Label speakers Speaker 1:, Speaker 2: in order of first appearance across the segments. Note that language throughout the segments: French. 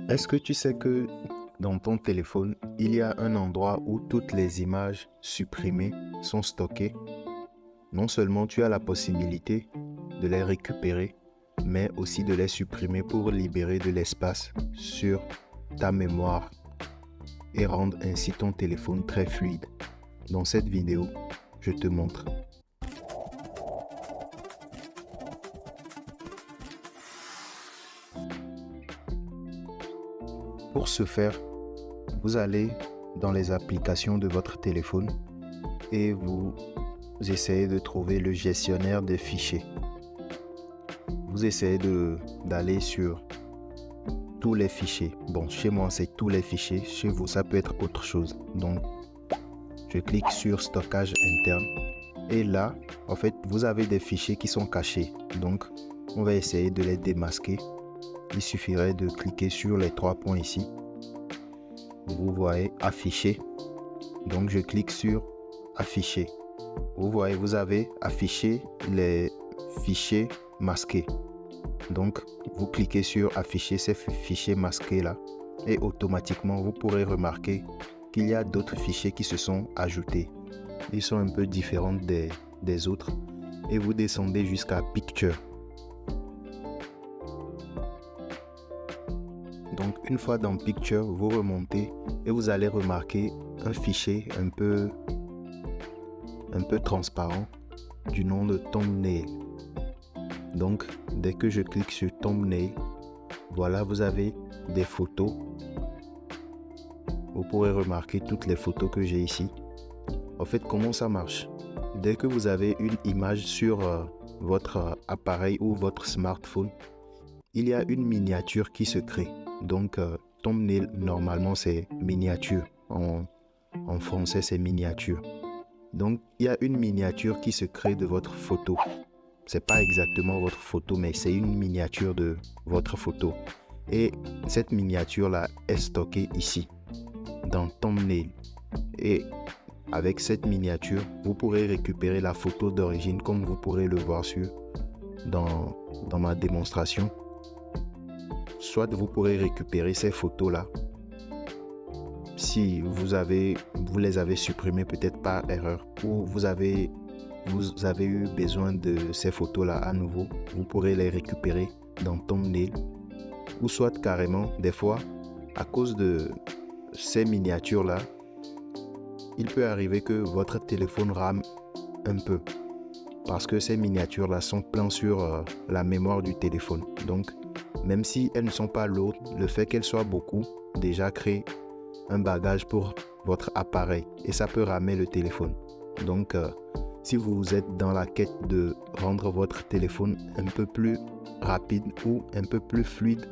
Speaker 1: Est-ce que tu sais que dans ton téléphone, il y a un endroit où toutes les images supprimées sont stockées? Non seulement tu as la possibilité de les récupérer, mais aussi de les supprimer pour libérer de l'espace sur ta mémoire et rendre ainsi ton téléphone très fluide. Dans cette vidéo, je te montre. Pour ce faire, vous allez dans les applications de votre téléphone et vous essayez de trouver le gestionnaire des fichiers. Vous essayez d'aller sur tous les fichiers. Bon, chez moi, c'est tous les fichiers. Chez vous, ça peut être autre chose. Donc, je clique sur stockage interne. Et là, en fait, vous avez des fichiers qui sont cachés. Donc, on va essayer de les démasquer. Il suffirait de cliquer sur les 3 points ici. Vous voyez afficher. Donc, je clique sur afficher. Vous voyez, vous avez affiché les fichiers masqués. Donc, vous cliquez sur afficher ces fichiers masqués là et automatiquement, vous pourrez remarquer qu'il y a d'autres fichiers qui se sont ajoutés. Ils sont un peu différents des autres et vous descendez jusqu'à Picture. Donc, une fois dans Picture, vous remontez et vous allez remarquer un fichier un peu transparent du nom de Thumbnail. Donc, dès que je clique sur Thumbnail, voilà, vous avez des photos. Vous pourrez remarquer toutes les photos que j'ai ici. En fait, comment ça marche? Dès que vous avez une image sur votre appareil ou votre smartphone, il y a une miniature qui se crée. Donc, Thumbnail, normalement, c'est miniature. En français, c'est miniature. Donc, il y a une miniature qui se crée de votre photo. C'est pas exactement votre photo, mais c'est une miniature de votre photo. Et cette miniature-là est stockée ici, dans Thumbnail. Et avec cette miniature, vous pourrez récupérer la photo d'origine, comme vous pourrez le voir dans ma démonstration. Soit vous pourrez récupérer ces photos-là. Si vous les avez supprimées peut-être par erreur, ou vous avez eu besoin de ces photos-là à nouveau, vous pourrez les récupérer dans Thumbnail. Ou soit carrément, des fois, à cause de ces miniatures-là, il peut arriver que votre téléphone rame un peu. Parce que ces miniatures-là sont pleines sur la mémoire du téléphone. Donc, même si elles ne sont pas lourdes, le fait qu'elles soient beaucoup déjà crée un bagage pour votre appareil. Et ça peut ramer le téléphone. Donc, si vous êtes dans la quête de rendre votre téléphone un peu plus rapide ou un peu plus fluide,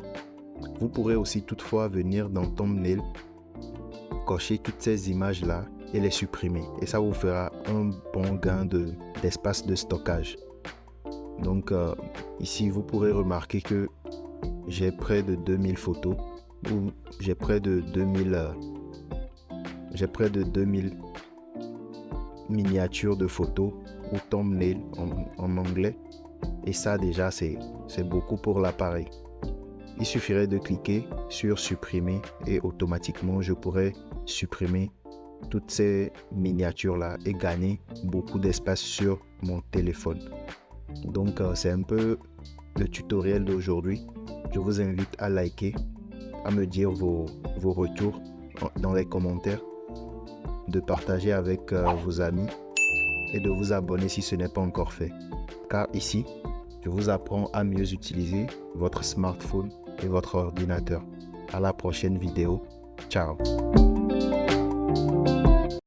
Speaker 1: vous pourrez aussi toutefois venir dans Thumbnail, cocher toutes ces images-là et les supprimer. Et ça vous fera un bon gain d'espace de stockage. Donc ici, vous pourrez remarquer que j'ai près de 2000 photos ou j'ai près de 2000 miniatures de photos ou thumbnail en anglais. Et ça déjà, c'est beaucoup pour l'appareil. Il suffirait de cliquer sur supprimer et automatiquement, je pourrais supprimer toutes ces miniatures-là et gagner beaucoup d'espace sur mon téléphone. Donc, c'est un peu le tutoriel d'aujourd'hui. Je vous invite à liker, à me dire vos retours dans les commentaires, de partager avec vos amis et de vous abonner si ce n'est pas encore fait. Car ici, je vous apprends à mieux utiliser votre smartphone et votre ordinateur. À la prochaine vidéo. Ciao.